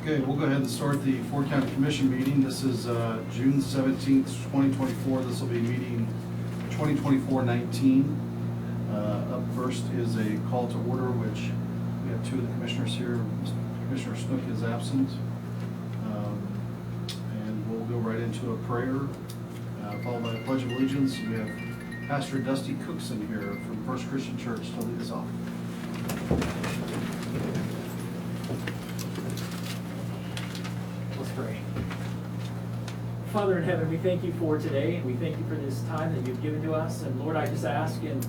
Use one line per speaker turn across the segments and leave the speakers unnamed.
Okay, we'll go ahead and start the Ford County Commission meeting. This is June 17th, 2024. This will be meeting 2024-19. Up first is a call to order, which we have two of the commissioners here. Commissioner Snook is absent. And we'll go right into a prayer, followed by a pledge of allegiance. We have Pastor Dusty Cookson here from First Christian Church to lead us off.
Let's pray. Father in heaven, we thank you for today, and we thank you for this time that you've given to us. And Lord, I just ask in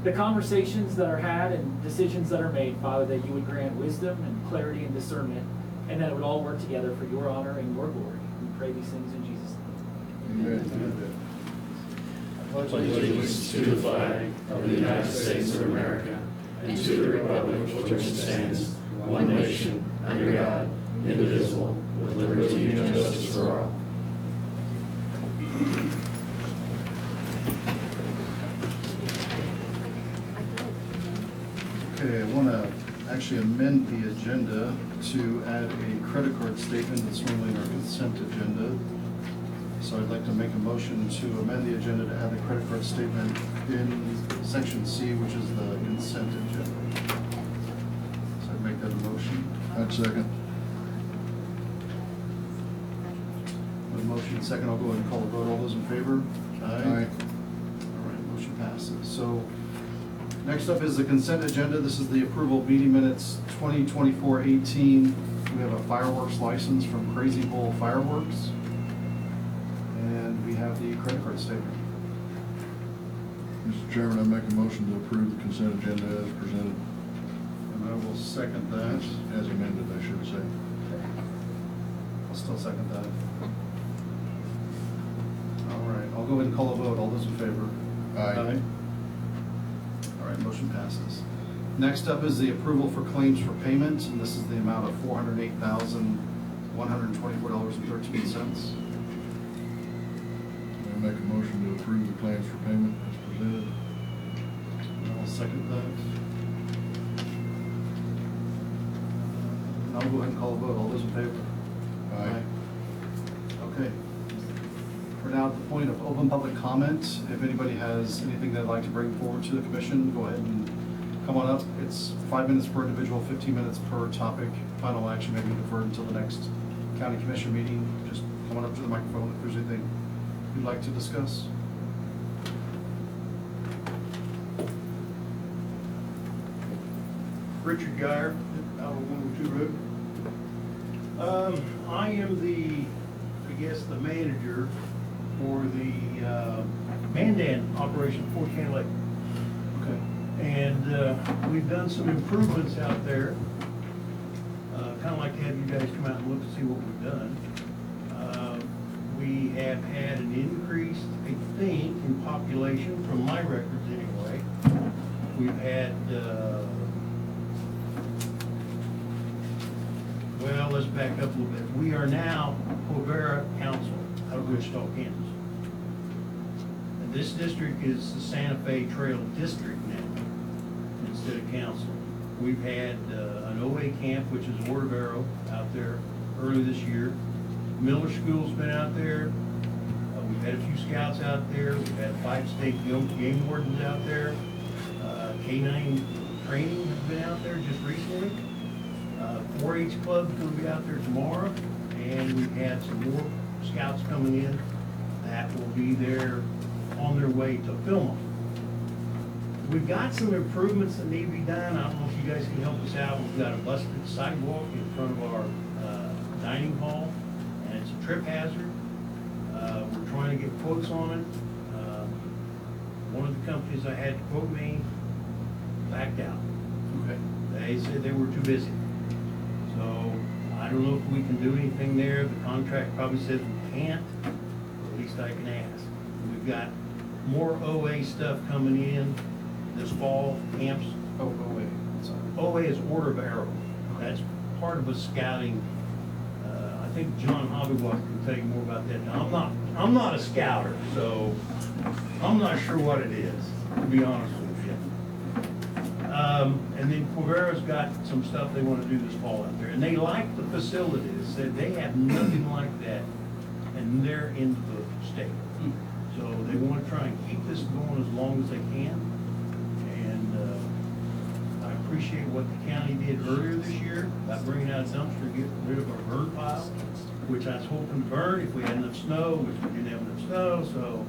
the conversations that are had and decisions that are made, Father, that you would grant wisdom and clarity and discernment, and that it would all work together for your honor and your glory. We pray these things in Jesus' name.
Amen.
Pledge allegiance to the flag of the United States of America and to the republic for which it stands, one nation, under God, indivisible, with liberty and justice for all.
Okay, I want to actually amend the agenda to add a credit card statement that's normally in our consent agenda. So I'd like to make a motion to amend the agenda to add the credit card statement in section C, which is the consent agenda. So I'd make that a motion.
I'd second.
With a motion second, I'll go ahead and call the vote. All those in favor?
Aye.
All right, motion passes. So next up is the consent agenda. This is the approval of meeting minutes 2024-18. We have a fireworks license from Crazy Bull Fireworks. And we have the credit card statement.
Mr. Chairman, I make a motion to approve the consent agenda as presented.
And I will second that.
As amended, I should say.
I'll still second that. All right, I'll go ahead and call a vote. All those in favor?
Aye.
All right, motion passes. Next up is the approval for claims for payment, and this is the amount of $408,124.13.
I make a motion to approve the claims for payment as presented.
And I'll second that. And I'll go ahead and call a vote. All those in favor?
Aye.
Okay. We're now at the point of open public comment. If anybody has anything they'd like to bring forward to the commission, go ahead and come on up. It's 5 minutes per individual, 15 minutes per topic. Final action may be deferred until the next county commission meeting. Just come on up to the microphone if there's anything you'd like to discuss.
Richard Geyer, out of 102 Road. I am the manager for the Mandan operation at Fort County Lake.
Okay.
And we've done some improvements out there. Kind of like to have you guys come out and look and see what we've done. We have had an increase, I think, in population, from my records anyway. We've had, well, let's back up a little bit. We are now Quivira Council out of Wichita, Kansas. And this district is the Santa Fe Trail District now, instead of council. We've had an OA camp, which is Ward of Arrow, out there early this year. Miller School's been out there. We've had a few scouts out there. We've had 5 state game wardens out there. K9 training has been out there just recently. 4-H club's going to be out there tomorrow. And we've had some more scouts coming in that will be there on their way to Philmont. We've got some improvements that need to be done. I don't know if you guys can help us out. We've got a busted sidewalk in front of our dining hall, and it's a trip hazard. We're trying to get quotes on it. One of the companies I had to quote me backed out.
Okay.
They said they were too busy. So I don't know if we can do anything there. The contract probably says we can't, but at least I can ask. We've got more OA stuff coming in this fall, camps.
Oh, wait. Sorry.
OA is Order of Arrow. That's part of a scouting. I think John Hobbywalker can tell you more about that. Now, I'm not a scouter, so I'm not sure what it is, to be honest with you. And then Quivera's got some stuff they wanna do this fall out there, and they like the facilities, they have nothing like that, and they're in the state. So they wanna try and keep this going as long as they can, and, I appreciate what the county did earlier this year, by bringing out a dumpster, to get rid of our burn pile, which I was hoping to burn if we had enough snow, which we didn't have enough snow, so.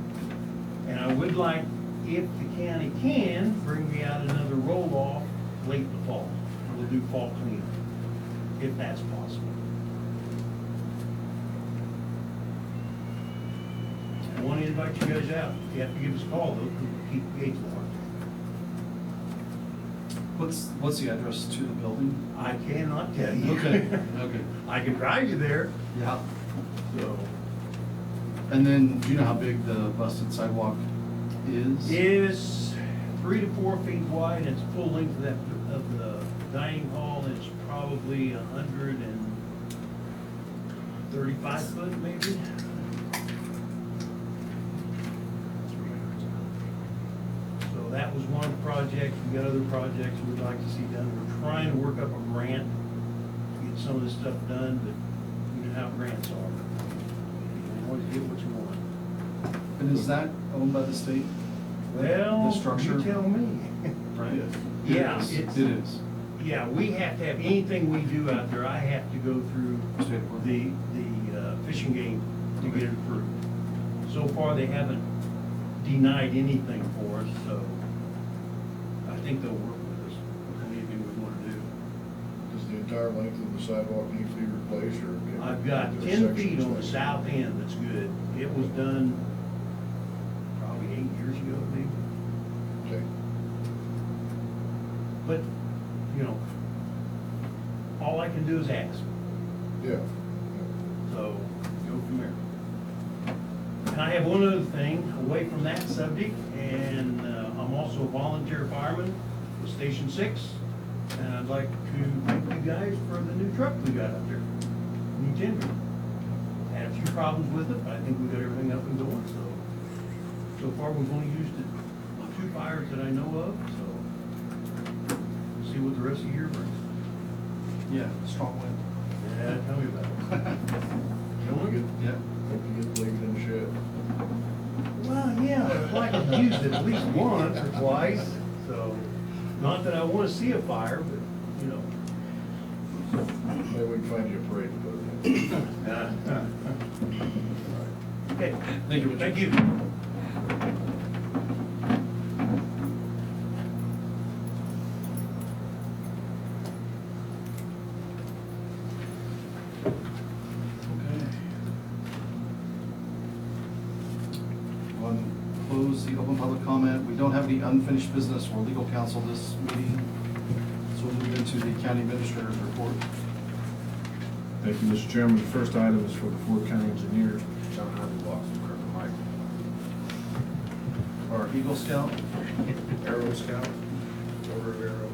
And I would like, if the county can, bring me out another roll-off late in the fall. We'll do fall cleanup, if that's possible. I want to invite you guys out. You have to give us a call, though, to keep the gates locked.
What's the address to the building?
I cannot tell you.
Okay, okay.
I can drive you there,
Yeah.
so.
And then, do you know how big the busted sidewalk is?
Is 3 to 4 feet wide, it's full length of that, of the dining hall, it's probably 135 foot maybe. So that was one project, we got other projects we'd like to see done, we're trying to work up a grant, to get some of this stuff done, but you know how grants are. You don't always get what you want.
And is that owned by the state?
Well,
The structure?
you tell me.
Right?
Yeah,
It is.
it's-
It is.
Yeah, we have to have, anything we do out there, I have to go through
State board.
the fishing game to get it approved. So far, they haven't denied anything for us, so I think they'll work with us, anything we want to do.
Does the entire length of the sidewalk need to be replaced, or? can-
I've got
is there
10 feet
sections
on the
like-
south end that's good. It was done probably 8 years ago, maybe.
Okay.
But, you know, all I can do is ask.
Yeah.
So, go from there. And I have one other thing, away from that subject, and I'm also a volunteer fireman with Station 6. And I'd like to thank you guys for the new truck we got up there, new tender. Had a few problems with it, but I think we got everything up and going, so far we've only used it on 2 fires that I know of, so we'll see what the rest of the year brings.
Yeah, strong wind.
Yeah, tell me about it.
Hope you get,
Yeah.
hope you get leaving in the shed.
Well, yeah, I'd like to use it at least once or twice, so, not that I wanna see a fire, but, you know.
Maybe we can find you a parade to put it in.
Okay.
Thank you, Richard.
Thank you.
Okay. We'll close the open public comment. We don't have any unfinished business for legal counsel this meeting, so we'll move into the county administrator's report.
Thank you, Mr. Chairman. The first item is for the Ford County Engineer, John Heidelbach, from Kirk Mike.
Our Eagle Scout,
Arrow Scout, Order of Arrow.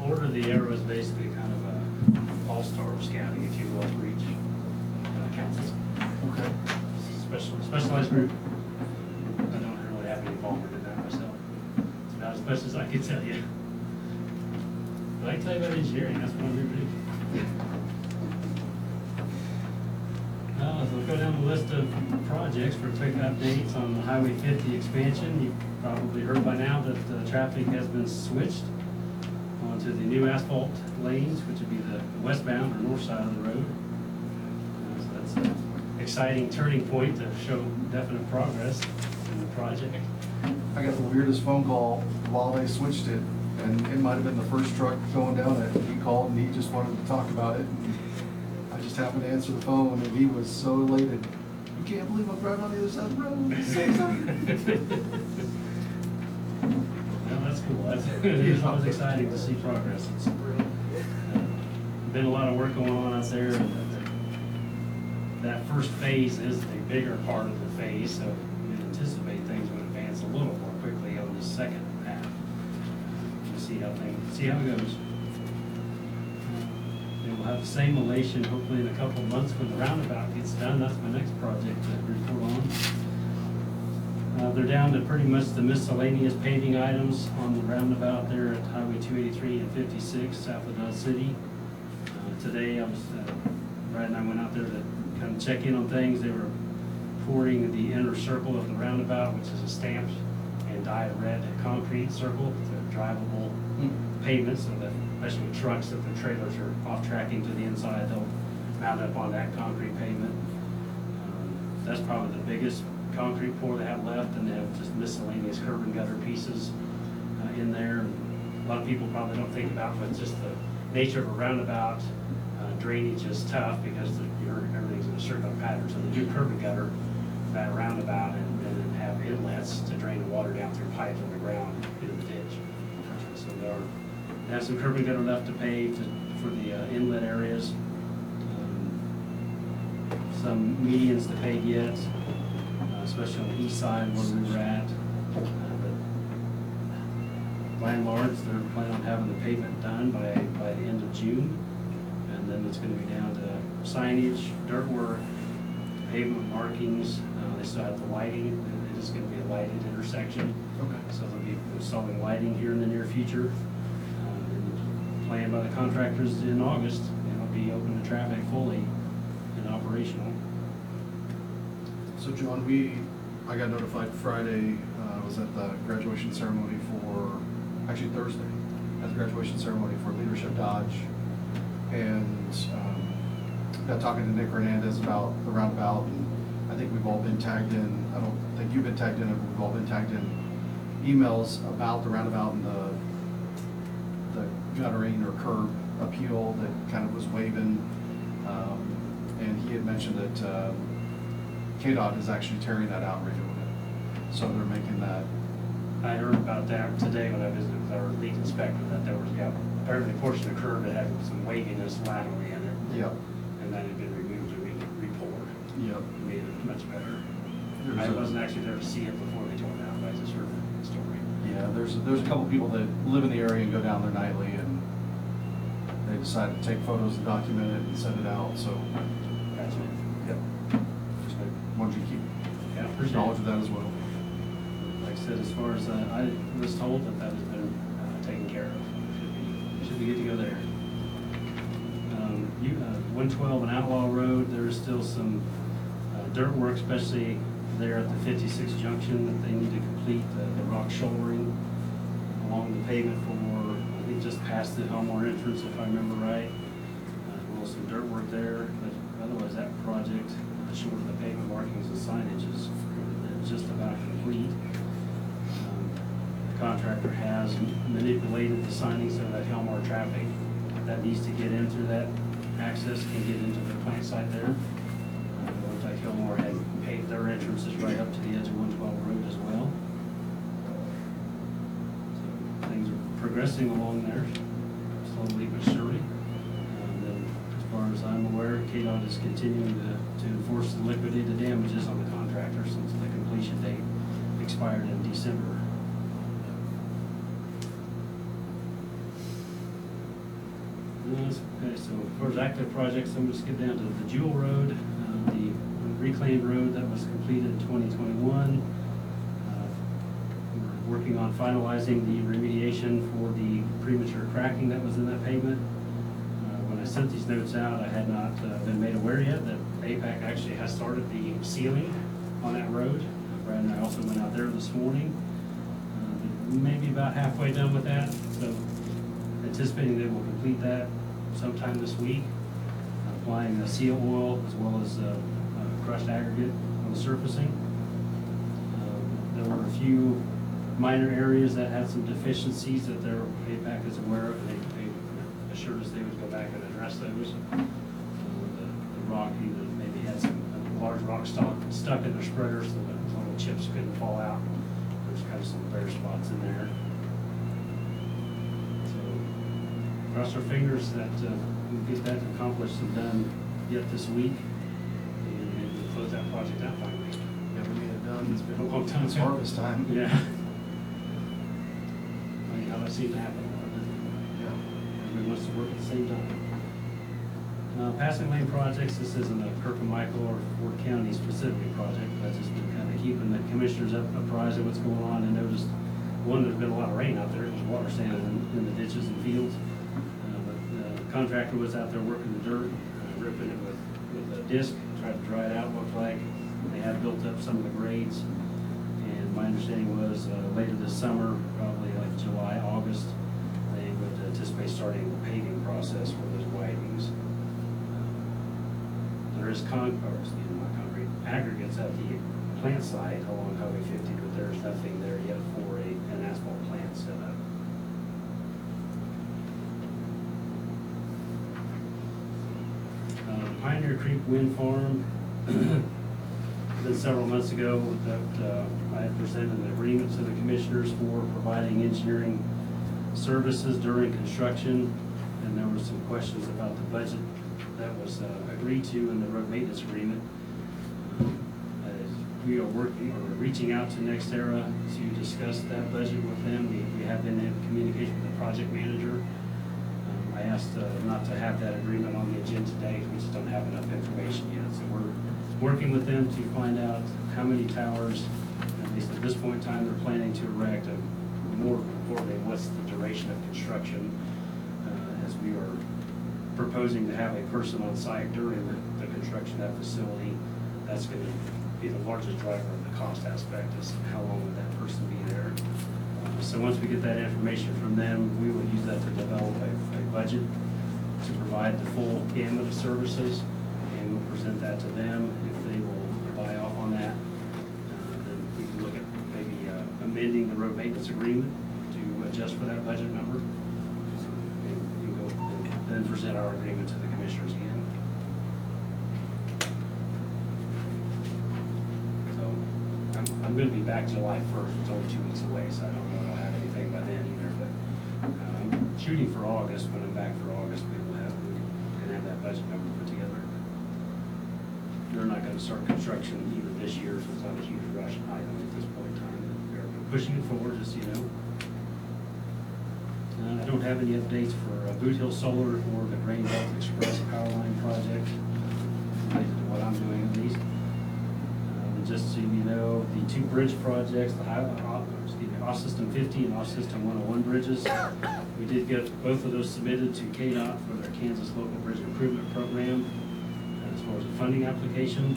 Order of the Arrow is basically kind of a all-star scouting, if you will, for each council.
okay.
Specialized group. I don't really have any involvement in that myself. It's about as best as I can tell you. But I can tell you about engineering, that's what I'm here to do. So we'll go down the list of projects for quick updates on the Highway 50 expansion. You've probably heard by now that the traffic has been switched onto the new asphalt lanes, which would be the westbound or north side of the road. So that's an exciting turning point to show definite progress in the project.
I got the weirdest phone call while they switched it, and it might have been the first truck going down it. He called and he just wanted to talk about it. I just happened to answer the phone, and he was so elated. You can't believe I'm driving on the other side of the road. It's so exciting."
Well, that's cool. It's always exciting to see progress. It's been a lot of work going on out there. And that first phase is the bigger part of the phase, so we anticipate things will advance a little more quickly on the second half. We'll see how it goes. And we'll have the same elation hopefully in a couple of months when the roundabout gets done. That's my next project to report on. They're down to pretty much the miscellaneous paving items on the roundabout there at Highway 283 and 56 south of Dodge City. Today, Brad and I went out there to kind of check in on things. They were pouring the inner circle of the roundabout, which is a stamped and dyed red concrete circle. It's a drivable pavement, so that especially with trucks, if the trailers are off tracking to the inside, they'll mount up on that concrete pavement. That's probably the biggest concrete pour they have left, and they have just miscellaneous curb and gutter pieces in there. A lot of people probably don't think about, but just the nature of a roundabout, drainage is tough because everything's in a circular pattern. So they do curb and gutter that roundabout and then have inlets to drain the water down through pipes underground into the ditch. So they have some curb and gutter left to pave for the inlet areas. Some medians to pave yet, especially on the east side where we were at. But by and large, they're planning on having the pavement done by the end of June. And then it's going to be down to signage, dirt work, pavement markings. They still have the lighting. It is going to be a lighted intersection.
Okay.
So they'll be installing lighting here in the near future. And planned by the contractors in August, and it'll be open to traffic fully and operational.
So John, I got notified Friday, was at the graduation ceremony actually Thursday, at the graduation ceremony for Leadership Dodge. And got talking to Nick Hernandez about the roundabout, and I think we've all been tagged in. I don't think you've been tagged in, but we've all been tagged in emails about the roundabout and the guttering or curb appeal that kind of was waving. And he had mentioned that KDOT is actually tearing that out and redoing it. So they're making that.
I heard about that today when I visited with our lead inspector, that there was, apparently a portion of the curb that had some waviness laterally in it.
Yep.
And that had been removed and re-poured.
Yep.
Made it much better.
There's
I
a-
wasn't actually there to see it before they tore it out, but I just heard the story.
Yeah, there's a couple people that live in the area and go down there nightly, and they decided to take photos and document it and send it out. So,
Gotcha.
yep. Just wanted you to keep
Yeah, appreciate
knowledge
it.
of that as well.
Like I said, as far as, I was told that has been taken care of. Should be good to go there. 112 and Outlaw Road, there is still some dirt work, especially there at the 56 junction, that they need to complete the rock shouldering along the pavement for, I think, just past the Helmore entrance, if I remember right. As well as some dirt work there, but otherwise that project, short of the pavement markings and signage, is just about complete. The contractor has manipulated the signing so that Helmore traffic that needs to get in through that access can get into the plant site there. It looks like Helmore had paved their entrances right up to the edge of 112 Road as well. So things are progressing along there, slowly but surely. And then, as far as I'm aware, KDOT is continuing to enforce the liquidated damages on the contractor since the completion date expired in December. Okay, so as far as active projects, I'm going to skip down to the Jewel Road, the reclaimed road that was completed in 2021. We're working on finalizing the remediation for the premature cracking that was in that pavement. When I sent these notes out, I had not been made aware yet that APAC actually has started the sealing on that road. Brad and I also went out there this morning. Maybe about halfway done with that, so anticipating they will complete that sometime this week, applying seal oil as well as crushed aggregate on the surfacing. There were a few minor areas that had some deficiencies that their APAC is aware of, and they assured us they would go back and address those. The rock either maybe had some large rock stuck in their spreader, so the little chips couldn't fall out. There's kind of some bare spots in there. Cross our fingers that we'll get that accomplished and done yet this week, and maybe we'll close that project out finally.
Yeah, we need it done.
It's been a long time.
It's harvest time.
Yeah. Funny how that seems to happen.
Yeah.
Everybody wants to work at the same time. Passing lane projects, this isn't a Kirkland-Michael or Ford County specific project, but just been kind of keeping the commissioners apprised of what's going on. And noticed, one, there's been a lot of rain out there, there's water standing in the ditches and fields. But the contractor was out there working the dirt, ripping it with a disc, tried to dry it out, looked like. They had built up some of the grades. And my understanding was later this summer, probably like July, August, they would anticipate starting the paving process for those widenings. There is not concrete, aggregates at the plant site along Highway 50, but there's nothing there yet for an asphalt plant set up. Pioneer Creek Wind Farm, been several months ago that I had presented an agreement to the commissioners for providing engineering services during construction, and there were some questions about the budget that was agreed to in the road maintenance agreement. We are reaching out to NextEra to discuss that budget with them. We have been in communication with the project manager. I asked not to have that agreement on the agenda today, we just don't have enough information yet. So we're working with them to find out how many towers, at least at this point in time, they're planning to erect, and more importantly, what's the duration of construction, as we are proposing to have a person on site during the construction of that facility. That's going to be the largest driver of the cost aspect, is how long would that person be there. So once we get that information from them, we will use that to develop a budget to provide the full gamut of services, and we'll present that to them. If they will buy off on that, then we can look at maybe amending the road maintenance agreement to adjust for that budget number. And we'll then present our agreement to the commissioners again. So I'm going to be back July 1st. It's only 2 weeks away, so I don't know if I'll have anything by then either. But I'm shooting for August. When I'm back for August, we can have that budget number put together. They're not going to start construction either this year, so it's not a huge rush item at this point in time. They're pushing it forward, just so you know. I don't have any updates for Boot Hill Solar or the Grain Belt Express Power Line project related to what I'm doing at least. Just so you know, the two bridge projects, Off System 50 and Off System 101 bridges, we did get both of those submitted to KDOT for their Kansas Local Bridge Improvement Program as far as a funding application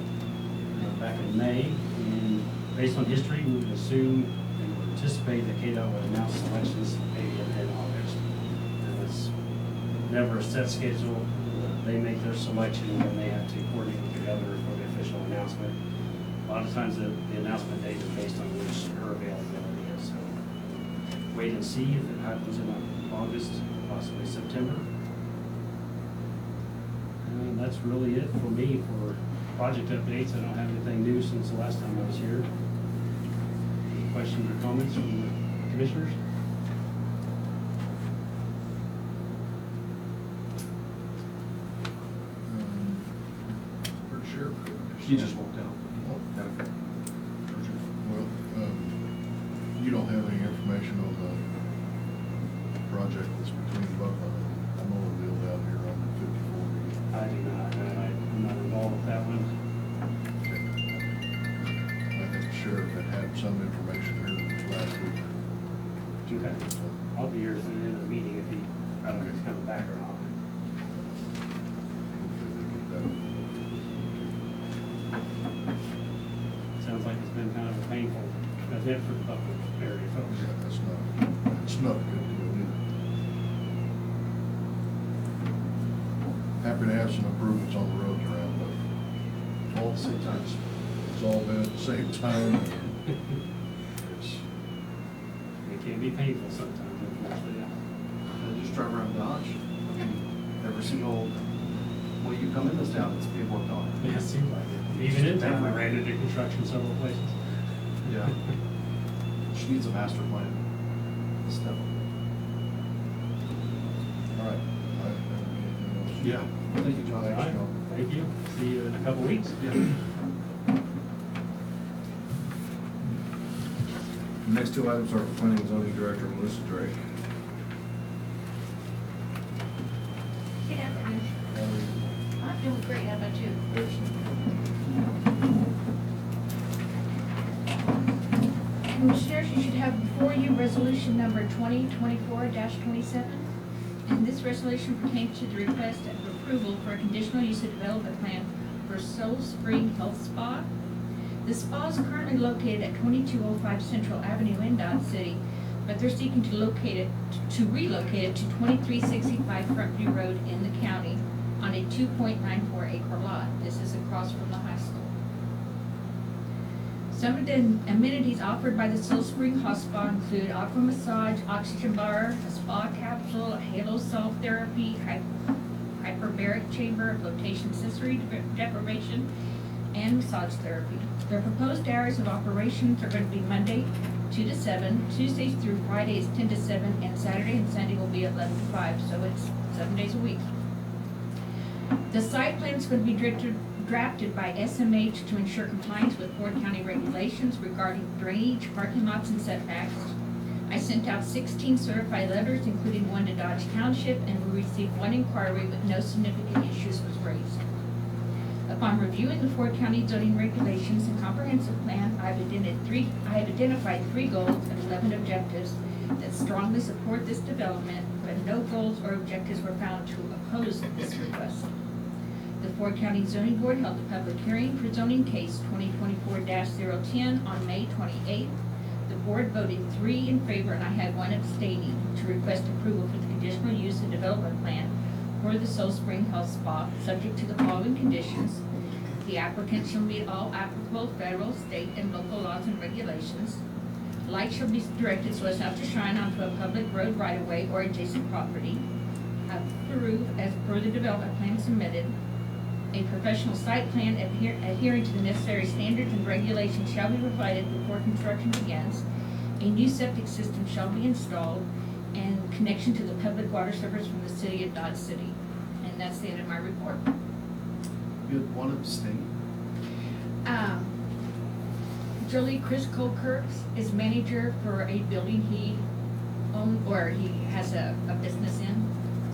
back in May. And based on history, we would assume and would anticipate that KDOT would announce selections maybe in August. And it's never a set schedule. They make their selection and they have to coordinate with the governor for the official announcement. A lot of times the announcement date is based on which her availability is, so wait and see if it happens in August, possibly September. And that's really it for me for project updates. I don't have anything new since the last time I was here. Any questions or comments from the commissioners?
Pretty sure.
He just walked out.
Well, you don't have any information on the project that's between Motorville down here on 54.
I do not, I'm not involved with that one.
I think the sheriff had some information here last week.
Okay. I'll be here at the end of the meeting if I don't know if he's coming back or not. Sounds like it's been kind of a painful event for the Buckland area folks.
Yeah, it's not a good deal either. Happy to have some improvements on the roads around, but
All at the same time.
it's all been at the same time. It's,
It can be painful sometimes, unfortunately.
And just drive around Dodge. I mean, every single way you come in this town, it's being worked on.
Yeah, it seems like it. Even in town, we ran into construction several places.
Yeah. She needs a master plan. Step up.
all right. I don't have anything else.
Yeah. Thank you, John.
All right, thank you. See you in a couple weeks.
Yeah.
The next two items are for Planning and Zoning Director Melissa Drake.
Good afternoon. Commissioners, you should have before you resolution number 2024-27. And this resolution pertains to the request of approval for a conditional use of development plan for Soul Spring Health Spa. The spa is currently located at 2205 Central Avenue in Dodge City, but they're seeking to relocate it to 2365 Frontview Road in the county on a 2.94 acre lot. This is across from the high school. Some of the amenities offered by the Soul Spring Health Spa include aqua massage, oxygen bar, a spa capsule, a halo salt therapy, hyperbaric chamber, flotation sensory deprivation, and massage therapy. Their proposed hours of operations are going to be Monday 2 to 7, Tuesdays through Fridays 10 to 7, and Saturday and Sunday will be 11 to 5, so it's 7 days a week. The site plan is going to be drafted by SMH to ensure compliance with Ford County regulations regarding drainage, parking lots, and setbacks. I sent out 16 certified letters, including one to Dodge Township, and we received one inquiry with no significant issues was raised. Upon reviewing the Ford County zoning regulations and comprehensive plan, I have identified 3 goals and 11 objectives that strongly support this development, but no goals or objectives were found to oppose this request. The Ford County Zoning Board held a public hearing for zoning case 2024-010 on May 28th. The board voted 3 in favor and I had 1 abstaining to request approval for the conditional use and development plan for the Soul Spring Health Spa, subject to the following conditions. The applicant shall meet all applicable federal, state, and local laws and regulations. Light shall be directed so as not to shine onto a public road right-of-way or adjacent property. Approved as per the development plan submitted. A professional site plan adhering to the necessary standards and regulations shall be provided before construction begins. A new septic system shall be installed, and connection to the public water service from the city of Dodge City. And that's the end of my report.
You had 1 abstain.
Chris Colkirks is manager for a building he owned, or he has a business in,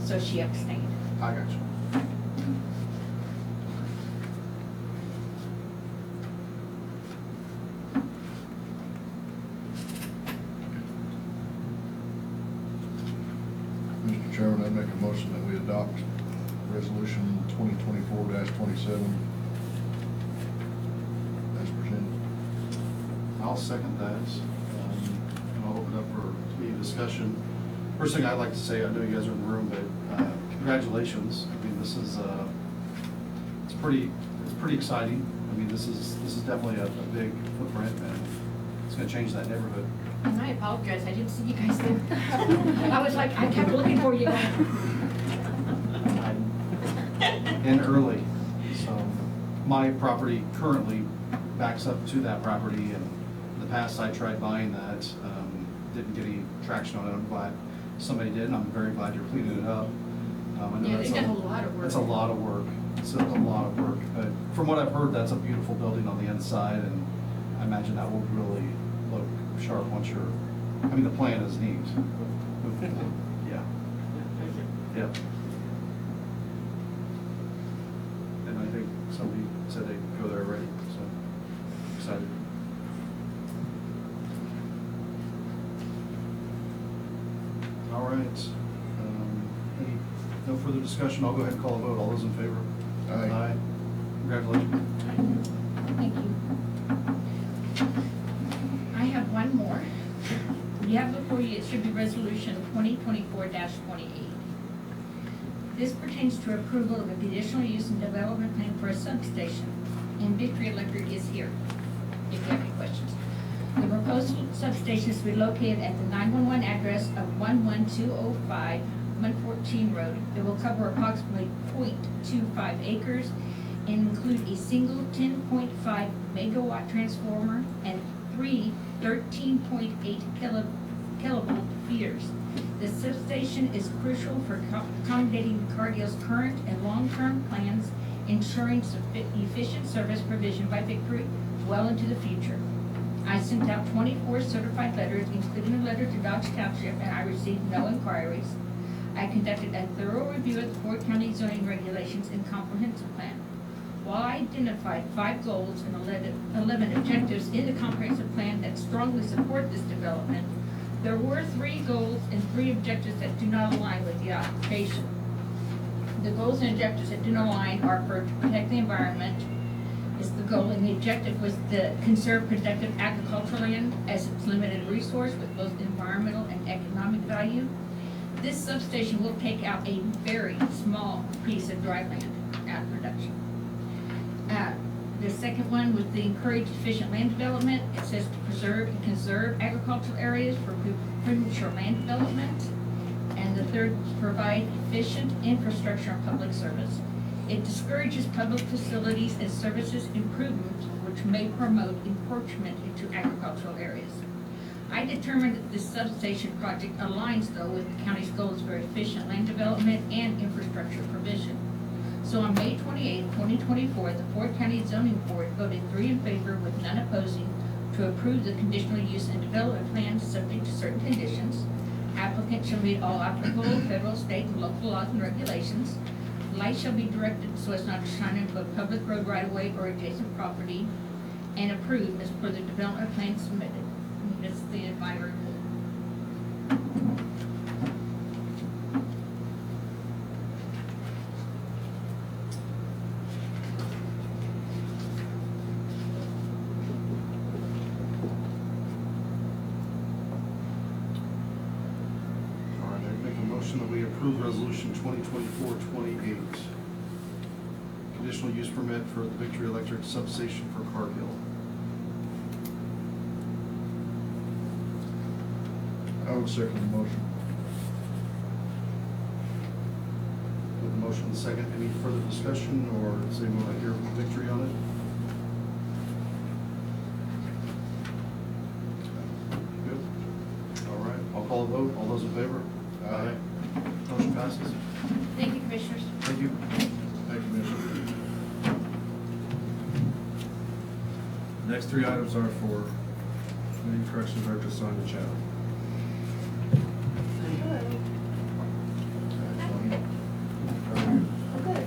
so she abstained.
I got you.
Mr. Chairman, I'd make a motion that we adopt resolution 2024-27 as presented.
I'll second that. And I'll open up for any discussion. First thing I'd like to say, I know you guys are in the room, but congratulations. I mean, this is it's pretty exciting. I mean, this is definitely a big footprint, and it's going to change that neighborhood.
And I apologize, I didn't see you guys there. I was like, I kept looking for you guys.
In early, so my property currently backs up to that property, and in the past I tried buying that, didn't get any traction on it. I'm glad somebody did, and I'm very glad you're cleaning it up. I know
Yeah,
that's
they've done a lot of work.
It's a lot of work. It's a lot of work, but from what I've heard, that's a beautiful building on the inside, and I imagine that will really look sharp once you're, I mean, the plan is neat. Yeah. Yep. And I think somebody said they'd go there already, so excited. All right. No further discussion. I'll go ahead and call a vote. All those in favor?
Aye.
Congratulations.
Thank you. I have one more. You have before you, it should be resolution 2024-28. This pertains to approval of a conditional use and development plan for a substation, and Victory Electric is here, if you have any questions. The proposed substation is to be located at the 911 address of 11205 114 Road. It will cover approximately 0.25 acres and include a single 10.5 megawatt transformer and 3 13.8 kilovolt feeders. The substation is crucial for accommodating Cardill's current and long-term plans, ensuring efficient service provision by Victory well into the future. I sent out 24 certified letters, including a letter to Dodge Township, and I received no inquiries. I conducted a thorough review of the Ford County zoning regulations and comprehensive plan. while I identified 5 goals and 11 objectives in the comprehensive plan that strongly support this development, there were 3 goals and 3 objectives that do not align with the application. The goals and objectives that do not align are for to protect the environment, is the goal, and the objective was to conserve productive agricultural land as its limited resource with both environmental and economic value. This substation will take out a very small piece of dry land out of production. The second one was to encourage efficient land development. It says to preserve and conserve agricultural areas for premature land development. And the third was provide efficient infrastructure and public service. It discourages public facilities and services improvements which may promote encroachment into agricultural areas. I determined that this substation project aligns though with the county's goals for efficient land development and infrastructure provision. So on May 28, 2024, the Ford County Zoning Board voted 3 in favor with none opposing to approve the conditional use and development plan subject to certain conditions. Applicant shall meet all applicable federal, state, and local laws and regulations. Light shall be directed so as not to shine into a public road right of way or adjacent property, and approved as per the development plan submitted. And this is the advisory vote.
All right, I make a motion that we approve resolution 2024-28. Conditional use permit for the Victory Electric substation for Cargill.
I would second the motion.
With the motion and second, any further discussion, or does anyone want to hear Victory on it? Good. All right, I'll call a vote. All those in favor?
Aye.
Motion passes.
Thank you, Commissioners.
Thank you.
Thank you, Commissioner.
Next 3 items are for committee corrections are to sign the chat.
Good.
Okay.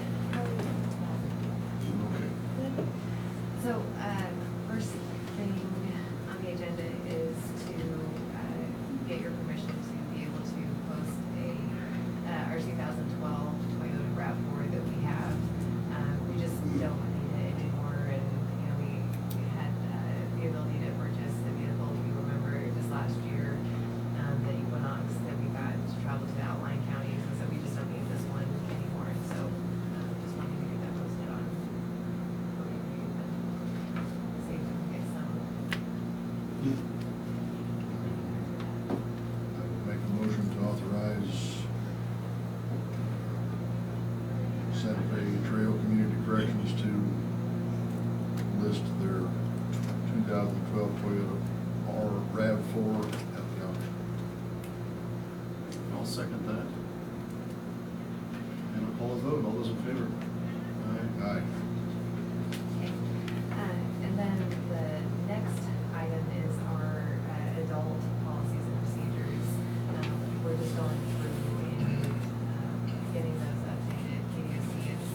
So, first thing on the agenda is to get your permission to be able to post our 2012 Toyota RAV4 that we have. We just don't need it anymore, and, we had the ability to purchase a vehicle, if you remember, this last year, the Equinox that we got to travel to the outlying counties, and so we just don't need this one anymore, so just wanted to get that posted on. See if we can get some.
I would make a motion to authorize Santa Fe Trail Community Corrections to list their 2012 Toyota RAV4 at the auction.
I'll second that. And I'll call a vote. All those in favor? Aye.
Aye.
Okay. And then the next item is our adult policies and procedures. We're just going through and getting those updated. KDSC is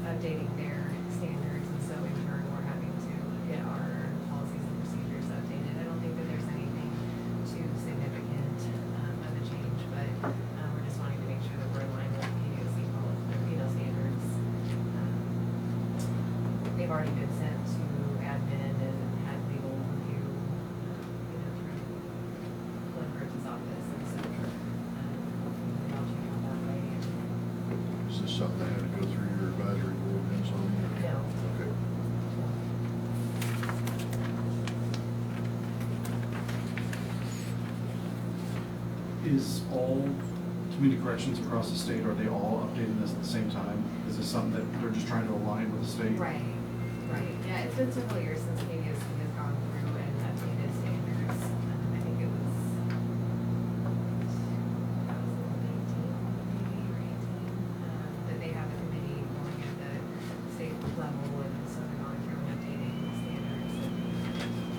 updating their standards, and so in turn, we're having to get our policies and procedures updated. I don't think that there's anything too significant of a change, but we're just wanting to make sure that we're in line with KDSC standards. They've already been sent to admin and had legal review, through Glenn Kurtz's office, and so, I'll check out that way.
Is this something that had to go through your advisory board and so on?
No.
Okay.
Is all community corrections across the state, are they all updating this at the same time? Is this something that they're just trying to align with the state?
Right. Yeah, it's been several years since KDSC has gone through and updated standards. I think it was 2018, maybe, or 18, that they have a committee going at the state level, and so they're going through and updating standards.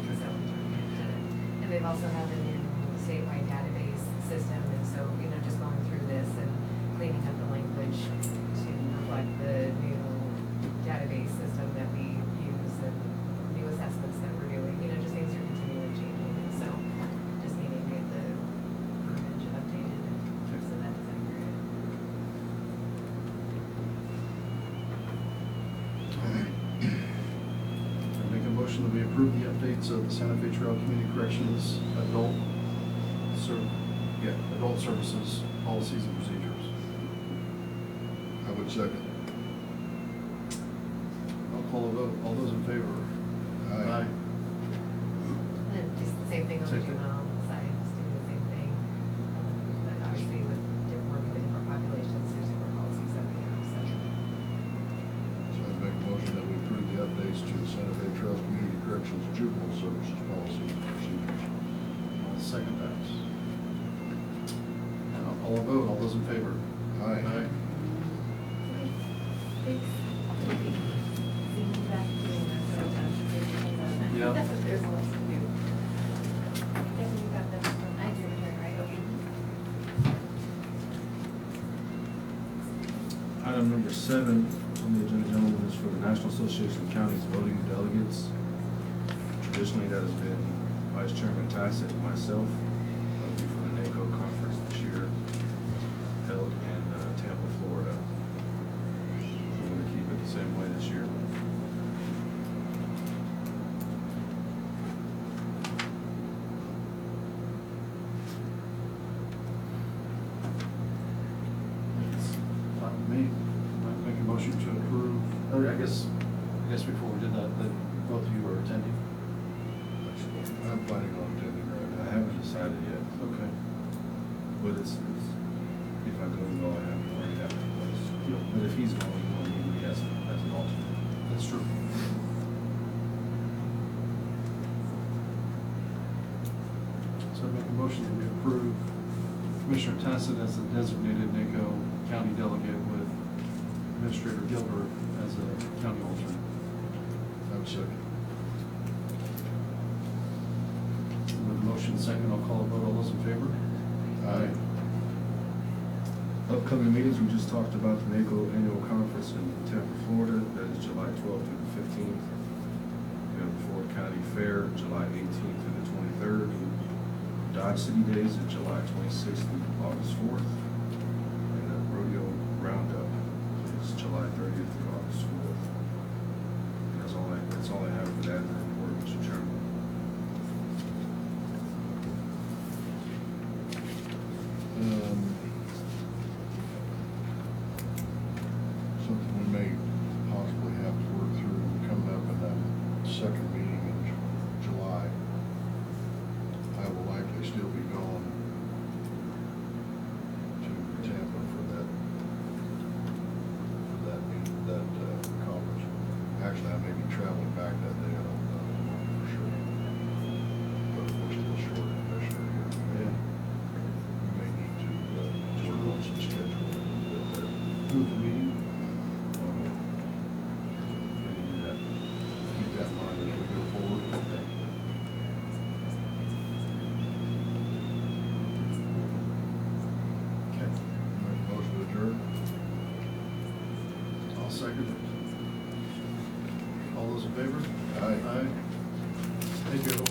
And so, and they've also have a new statewide database system, and so, just going through this and cleaning up the language to reflect the new database system that we use and new assessments that we're doing, you know, just things are continually changing, and so just needing to get the verbiage updated so that is accurate.
I make a motion that we approve the updates of the Santa Fe Trail Community Corrections adult services policies and procedures.
I would second.
I'll call a vote. All those in favor?
Aye.
And just the same thing on the
Same thing.
juvenile side, just doing the same thing. But obviously with different, working with different populations, there's different policies that we have, so.
So I'd make a motion that we approve the updates to the Santa Fe Trail Community Corrections Juvenile Services Policies and Procedures.
I'll second that. And I'll call a vote. All those in favor?
Aye.
Thanks. Seeing back doing that sometimes.
Yeah.
There's lots to do. Then you got them from, I do it, right? Okay.
Item number 7 on the agenda, gentlemen, is for the National Association of Counties voting delegates. Traditionally, that has been Vice Chairman Tassett and myself. That'll be for the NACO conference this year, held in Tampa, Florida. We're going to keep it the same way this year.
It's fine with me. I'd make a motion to approve, or I guess before we did that both of you are attending.
I'm planning on attending right now.
I haven't decided yet,
Okay.
but it's if I go, I have to already have it in place.
Yep.
But if he's going, we'll need me as an alternate.
That's true. So I make a motion that we approve Commissioner Tassett as the designated NACO county delegate with Administrator Gilbert as a county alternate.
I would second.
With the motion second, I'll call a vote. All those in favor?
Aye.
Upcoming meetings, we just talked about the NACO annual conference in Tampa, Florida. That is July 12th through the 15th. We have the Ford County Fair, July 18th through the 23rd. Dodge City Days is July 26th through August 4th. And the Rodeo Roundup is July 30th through August 4th. That's all I have for that report, Mr. Chairman.
Something we may possibly have to work through coming up in that second meeting in July. I will likely still be going to Tampa for that meeting, that conference. Actually, I may be traveling back that day, I don't know for sure. But we're still short of commissioner here.
Yeah.
We may need to work on some scheduling a bit there.
Move the meeting.
Keep that in mind as we go forward.
Okay.
Make a motion to adjourn.
I'll second it. All those in favor?
Aye.
Aye. Thank you, everyone.